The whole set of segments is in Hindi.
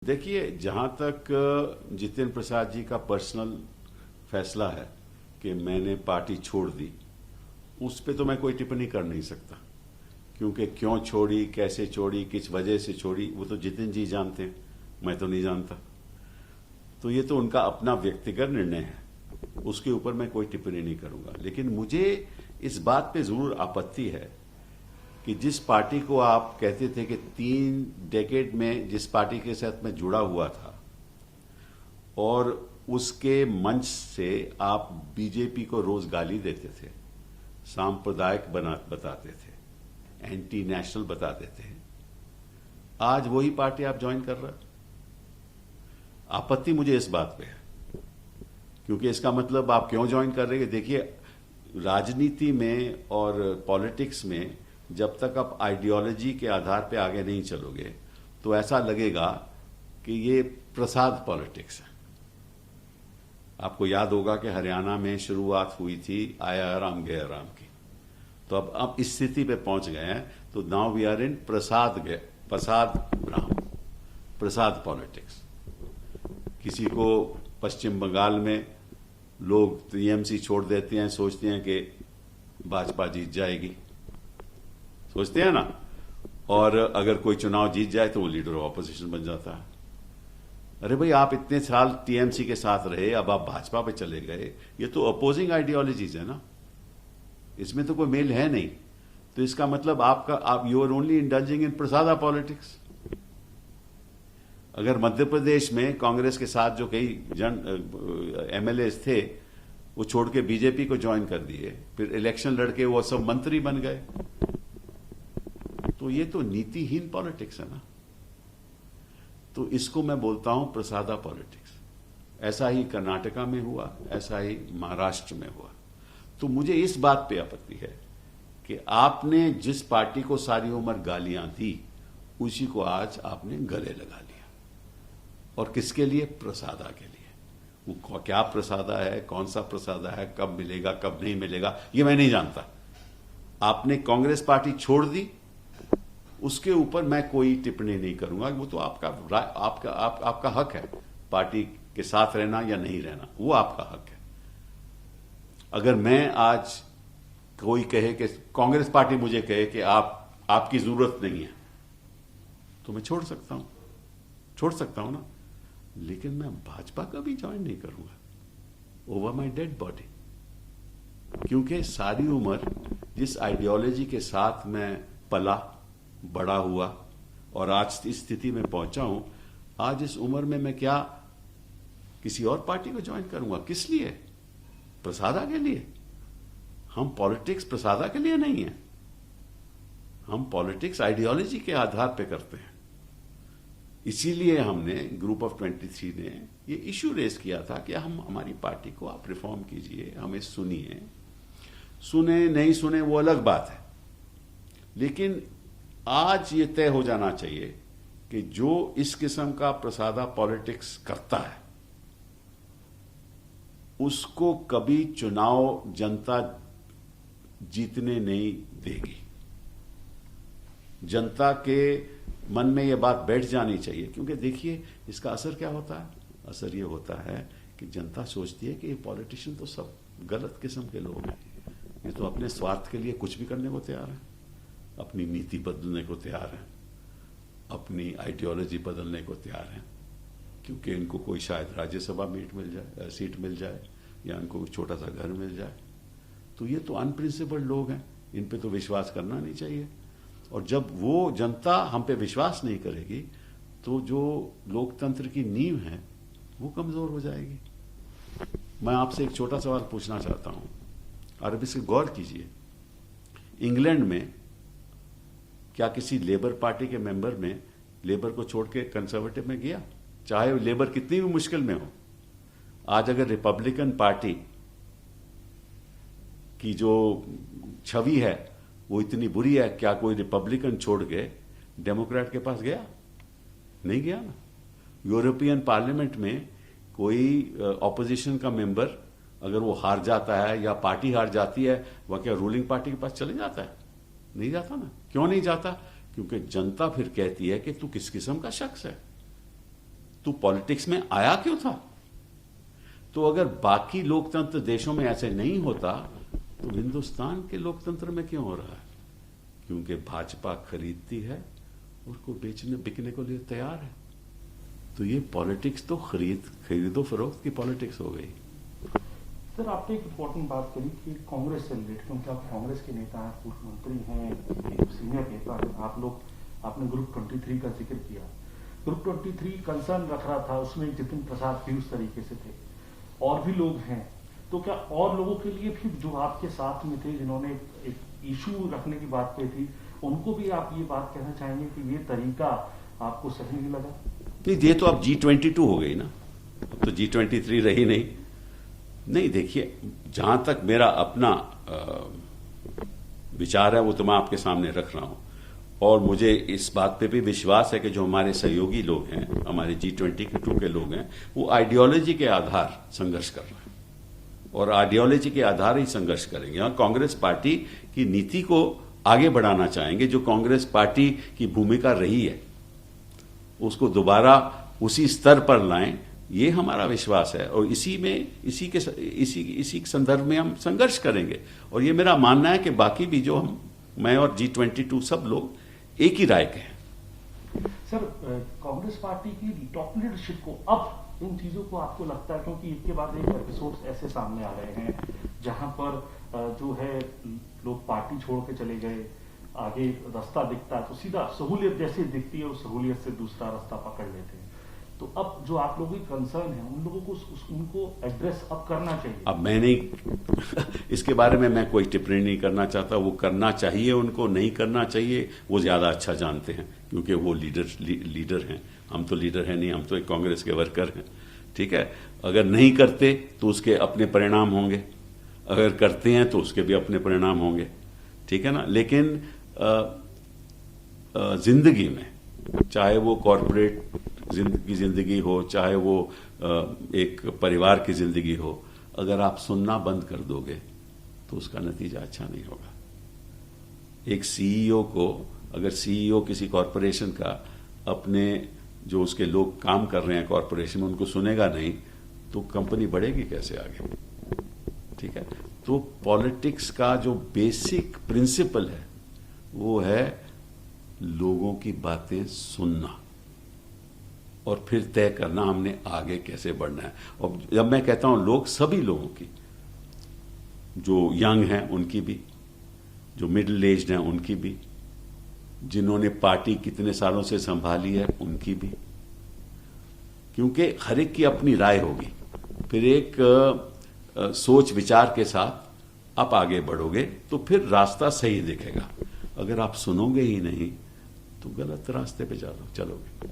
देखिए, जहां तक जितेंद्र प्रसाद जी का पर्सनल फैसला है कि मैंने पार्टी छोड़ दी, उस पे तो मैं कोई टिप्पणी कर नहीं सकता, क्योंकि क्यों छोड़ी, कैसे छोड़ी, किस वजह से छोड़ी, वो तो जितेंद्र जी जानते हैं, मैं तो नहीं जानता। तो ये तो उनका अपना व्यक्तिगत निर्णय है, उसके ऊपर मैं कोई टिप्पणी नहीं करूंगा। लेकिन मुझे इस बात पे जरूर आपत्ति है कि जिस पार्टी को आप कहते थे कि 3 डेकेड में जिस पार्टी के साथ मैं जुड़ा हुआ था और उसके मंच से आप बीजेपी को रोज गाली देते थे, सांप्रदायिक बताते थे, एंटी नेशनल बताते थे, आज वही पार्टी आप ज्वाइन कर रहे हैं। आपत्ति मुझे इस बात पे है, क्योंकि इसका मतलब आप क्यों ज्वाइन कर रहे हैं। देखिए, राजनीति में और पॉलिटिक्स में जब तक आप आइडियोलॉजी के आधार पे आगे नहीं चलोगे तो ऐसा लगेगा कि ये प्रसाद पॉलिटिक्स है। आपको याद होगा कि हरियाणा में शुरुआत हुई थी आया राम गया राम की, तो अब इस स्थिति पे पहुंच गए हैं। तो now we are in Prasad Ram, Prasad politics. किसी को पश्चिम बंगाल में लोग टीएमसी छोड़ देते हैं, सोचते हैं कि भाजपा जीत जाएगी, सोचते हैं ना, और अगर कोई चुनाव जीत जाए तो वो लीडर ऑफ ऑपोजिशन बन जाता है। अरे भाई, आप इतने साल टीएमसी के साथ रहे, अब आप भाजपा पे चले गए, ये तो अपोजिंग आइडियोलॉजीज है ना, इसमें तो कोई मेल है नहीं। तो इसका मतलब आप you are only indulging in prasada politics. अगर मध्य प्रदेश में कांग्रेस के साथ जो कई एमएलए थे वो छोड़ के बीजेपी को ज्वाइन कर दिए, फिर इलेक्शन लड़के वो सब मंत्री बन गए, तो ये तो नीतिहीन पॉलिटिक्स है ना। तो इसको मैं बोलता हूं प्रसादा पॉलिटिक्स। ऐसा ही कर्नाटका में हुआ, ऐसा ही महाराष्ट्र में हुआ। तो मुझे इस बात पे आपत्ति है कि आपने जिस पार्टी को सारी उम्र गालियां दी, उसी को आज आपने गले लगा लिया। और किसके लिए? प्रसादा के लिए। वो क्या प्रसादा है, कौन सा प्रसादा है, कब मिलेगा कब नहीं मिलेगा, ये मैं नहीं जानता। आपने कांग्रेस पार्टी छोड़ दी, उसके ऊपर मैं कोई टिप्पणी नहीं करूंगा। वो तो आपका हक है, पार्टी के साथ रहना या नहीं रहना, वो आपका हक है। अगर मैं आज कोई कहे कि कांग्रेस पार्टी मुझे कहे कि आपकी जरूरत नहीं है, तो मैं छोड़ सकता हूं ना। लेकिन मैं भाजपा का भी ज्वाइन नहीं करूंगा ओवर माय डेड बॉडी, क्योंकि सारी उम्र जिस आइडियोलॉजी के साथ मैं पला बड़ा हुआ और आज इस स्थिति में पहुंचा हूं, आज इस उम्र में मैं क्या किसी और पार्टी को ज्वाइन करूंगा? किस लिए? प्रसादा के लिए? हम पॉलिटिक्स प्रसादा के लिए नहीं है, हम पॉलिटिक्स आइडियोलॉजी के आधार पे करते हैं। इसीलिए हमने ग्रुप ऑफ 23 ने ये इश्यू रेज किया था कि हमारी पार्टी को आप रिफॉर्म कीजिए, हमें सुनिए। सुने नहीं सुने वो अलग बात है, लेकिन आज ये तय हो जाना चाहिए कि जो इस किस्म का प्रसादा पॉलिटिक्स करता है उसको कभी चुनाव जनता जीतने नहीं देगी। जनता के मन में यह बात बैठ जानी चाहिए, क्योंकि देखिए इसका असर क्या होता है। असर यह होता है कि जनता सोचती है कि ये पॉलिटिशियन तो सब गलत किस्म के लोग हैं, ये तो अपने स्वार्थ के लिए कुछ भी करने को तैयार है, अपनी नीति बदलने को तैयार है, अपनी आइडियोलॉजी बदलने को तैयार है, क्योंकि इनको कोई शायद राज्यसभा सीट मिल जाए या इनको छोटा सा घर मिल जाए। तो ये तो अनप्रिंसिपल्ड लोग हैं, इन पे तो विश्वास करना नहीं चाहिए। और जब वो जनता हम पे विश्वास नहीं करेगी तो जो लोकतंत्र की नींव है वो कमजोर हो जाएगी। मैं आपसे एक छोटा सवाल पूछना चाहता हूं, और अब इसे गौर कीजिए। इंग्लैंड में क्या किसी लेबर पार्टी के मेंबर ने लेबर को छोड़ के कंजर्वेटिव में गया, चाहे लेबर कितनी भी मुश्किल में हो? आज अगर रिपब्लिकन पार्टी की जो छवि है वो इतनी बुरी है, क्या कोई रिपब्लिकन छोड़ के डेमोक्रेट के पास गया? नहीं गया ना। यूरोपियन पार्लियामेंट में कोई ऑपोजिशन का मेंबर अगर वो हार जाता है या पार्टी हार जाती है, वह क्या रूलिंग पार्टी के पास चले जाता है? नहीं जाता ना। क्यों नहीं जाता? क्योंकि जनता फिर कहती है कि तू किस किस्म का शख्स है, तू पॉलिटिक्स में आया क्यों था? तो अगर बाकी लोकतंत्र देशों में ऐसे नहीं होता तो हिंदुस्तान के लोकतंत्र में क्यों हो रहा है? क्योंकि भाजपा खरीदती है और को बिकने को लिए तैयार है। तो ये पॉलिटिक्स तो खरीदो फरोख्त की पॉलिटिक्स हो गई। सर, आपने एक इम्पोर्टेंट बात करी कि कांग्रेस से रिलेटेड, क्योंकि आप कांग्रेस के नेता हैं, पूर्व मंत्री हैं, सीनियर नेता हैं, आपने ग्रुप 23 का जिक्र किया। ग्रुप 23 कंसर्न रख रहा था, उसमें जितिन प्रसाद भी उस तरीके से थे, और भी लोग हैं। तो क्या और लोगों के लिए भी जो आपके साथ में थे, जिन्होंने एक इशू रखने की बात कही थी, उनको भी आप ये बात कहना चाहेंगे कि ये तरीका आपको सही नहीं लगा? नहीं, ये तो अब G22 हो गई ना, अब तो G23 रही नहीं। देखिए, जहां तक मेरा अपना विचार है वो तो मैं आपके सामने रख रहा हूं, और मुझे इस बात पे भी विश्वास है कि जो हमारे सहयोगी लोग हैं, हमारे G22 के लोग हैं, वो आइडियोलॉजी के आधार संघर्ष कर रहे हैं और आइडियोलॉजी के आधार ही संघर्ष करेंगे। और कांग्रेस पार्टी की नीति को आगे बढ़ाना चाहेंगे। जो कांग्रेस पार्टी की भूमिका रही है उसको दोबारा उसी स्तर पर लाएं, ये हमारा विश्वास है, और इसी संदर्भ में हम संघर्ष करेंगे। और ये मेरा मानना है कि बाकी भी जो मैं और G22 सब लोग एक ही राय के हैं। सर, कांग्रेस पार्टी की टॉप लीडरशिप को अब इन चीजों को आपको लगता है, क्योंकि एक के बाद एक एपिसोड्स ऐसे सामने आ रहे हैं जहां पर जो है लोग पार्टी छोड़ के चले गए, आगे रास्ता दिखता है तो सीधा सहूलियत जैसी दिखती है, उस सहूलियत से दूसरा रास्ता पकड़ लेते हैं। तो अब जो आप लोगों की कंसर्न है, उन लोगों को उनको एड्रेस अब करना चाहिए। अब मैं नहीं इसके बारे में मैं कोई टिप्पणी नहीं करना चाहता। वो करना चाहिए, उनको नहीं करना चाहिए, वो ज्यादा अच्छा जानते हैं, क्योंकि वो लीडर हैं। हम तो लीडर हैं नहीं, हम तो एक कांग्रेस के वर्कर हैं। ठीक है, अगर नहीं करते तो उसके अपने परिणाम होंगे, अगर करते हैं तो उसके भी अपने परिणाम होंगे। ठीक है ना। लेकिन जिंदगी में, चाहे वो कॉरपोरेट की जिंदगी हो, चाहे वो एक परिवार की जिंदगी हो, अगर आप सुनना बंद कर दोगे तो उसका नतीजा अच्छा नहीं होगा। एक सीईओ को, अगर सीईओ किसी कॉरपोरेशन का अपने जो उसके लोग काम कर रहे हैं कॉरपोरेशन में उनको सुनेगा नहीं, तो कंपनी बढ़ेगी कैसे आगे? ठीक है। तो पॉलिटिक्स का जो बेसिक प्रिंसिपल है वो है लोगों की बातें सुनना और फिर तय करना हमने आगे कैसे बढ़ना है। और जब मैं कहता हूं लोग, सभी लोगों की, जो यंग हैं उनकी भी, जो मिडिल एज्ड हैं उनकी भी, जिन्होंने पार्टी कितने सालों से संभाली है उनकी भी, क्योंकि हर एक की अपनी राय होगी। फिर एक सोच विचार के साथ आप आगे बढ़ोगे तो फिर रास्ता सही दिखेगा। अगर आप सुनोगे ही नहीं तो गलत रास्ते पे चलोगे।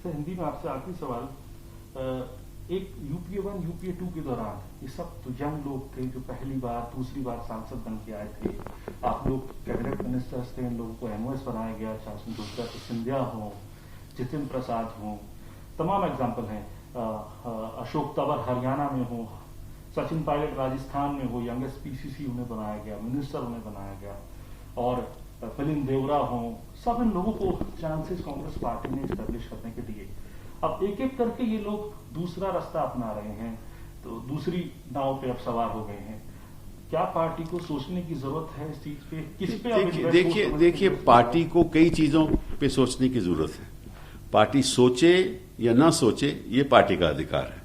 सर, हिंदी में आपसे आखिरी सवाल, एक यूपीए 1 यूपीए 2 के दौरान ये सब तो यंग लोग थे जो पहली बार दूसरी बार सांसद बन के आए थे। आप लोग कैबिनेट मिनिस्टर्स थे, इन लोगों को एमओएस बनाया गया, चाहे उसमें ज्योतिरादित्य सिंधिया हो, जितिन प्रसाद हो, तमाम एग्जाम्पल हैं। अशोक तंवर हरियाणा में हो, सचिन पायलट राजस्थान में हो, यंगेस्ट पीसीसी उन्हें बनाया गया, मिनिस्टर उन्हें बनाया गया, और मिलिंद देवरा हो, सब इन लोगों को चांसेस कांग्रेस पार्टी ने एस्टेब्लिश करने के दिए। अब एक एक करके ये लोग दूसरा रास्ता अपना रहे हैं, तो दूसरी नाव पे अब सवार हो गए हैं। क्या पार्टी को सोचने की जरूरत है इस चीज पे? किस पे? देखिए, पार्टी को कई चीजों पे सोचने की जरूरत है। पार्टी सोचे या ना सोचे, ये पार्टी का अधिकार है।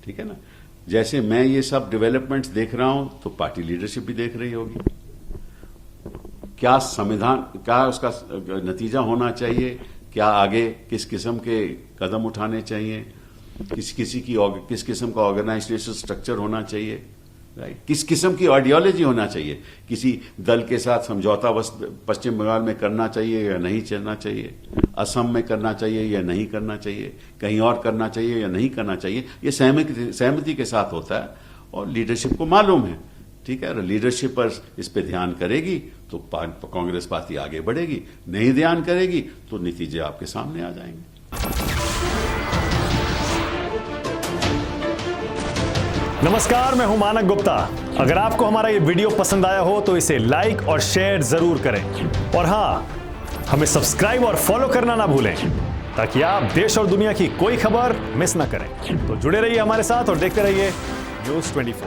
ठीक है ना। जैसे मैं ये सब डेवलपमेंट्स देख रहा हूं तो पार्टी लीडरशिप भी देख रही होगी। क्या संविधान, क्या उसका नतीजा होना चाहिए, क्या आगे किस किस्म के कदम उठाने चाहिए, किस किस्म का ऑर्गेनाइजेशन स्ट्रक्चर होना चाहिए, राइट, किस किस्म की आइडियोलॉजी होना चाहिए, किसी दल के साथ समझौता पश्चिम बंगाल में करना चाहिए या नहीं चलना चाहिए, असम में करना चाहिए या नहीं करना चाहिए, कहीं और करना चाहिए या नहीं करना चाहिए, ये सहमति के साथ होता है और लीडरशिप को मालूम है। ठीक है। लीडरशिप पर इस पे ध्यान करेगी तो कांग्रेस पार्टी आगे बढ़ेगी, नहीं ध्यान करेगी तो नतीजे आपके सामने आ जाएंगे। नमस्कार, मैं हूं मानक गुप्ता। अगर आपको हमारा ये वीडियो पसंद आया हो तो इसे लाइक और शेयर जरूर करें, और हां, हमें सब्सक्राइब और फॉलो करना ना भूलें। ताकि आप देश और दुनिया की कोई खबर मिस ना करें। तो जुड़े रहिए हमारे साथ और देखते रहिए न्यूज़ 24।